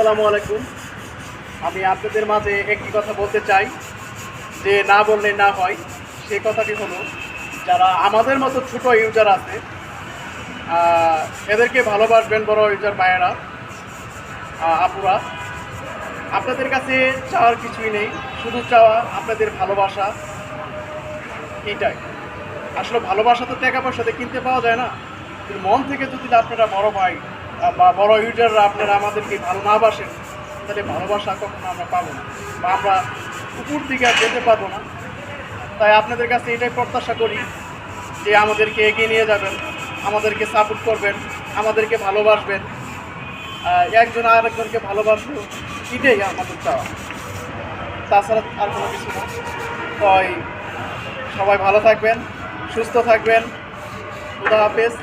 আসসালামু আলাইকুম। আমি আপনাদের মাঝে একটি কথা বলতে চাই, যে না বললে না হয়। সেই কথাটি হলো, যারা আমাদের মতো ছোট ইউজার আছে, এদেরকে ভালোবাসবেন। বড় ইউজার ভাইয়েরা, আপুরা, আপনাদের কাছে চাওয়ার কিছুই নেই, শুধু চাওয়া আপনাদের ভালোবাসা। এইটাই আসলে ভালোবাসা। তো টাকা পয়সাতে কিনতে পাওয়া যায় না, কিন্তু মন থেকে যদি আপনারা বড় ভাই বা বড় ইউজাররা আপনারা আমাদেরকে ভালো না বাসেন, তাহলে ভালোবাসা কখনো আমরা পাবো না, বা আমরা উপর দিকে আর যেতে পারবো না। তাই আপনাদের কাছে এটাই প্রত্যাশা করি যে আমাদেরকে এগিয়ে নিয়ে যাবেন, আমাদেরকে সাপোর্ট করবেন, আমাদেরকে ভালোবাসবেন, একজন আরেকজনকে ভালোবাসবো। এটাই আমাদের চাওয়া, তাছাড়া আর কোনো কিছু না। তাই সবাই ভালো থাকবেন, সুস্থ থাকবেন। খুদা হাফেজ।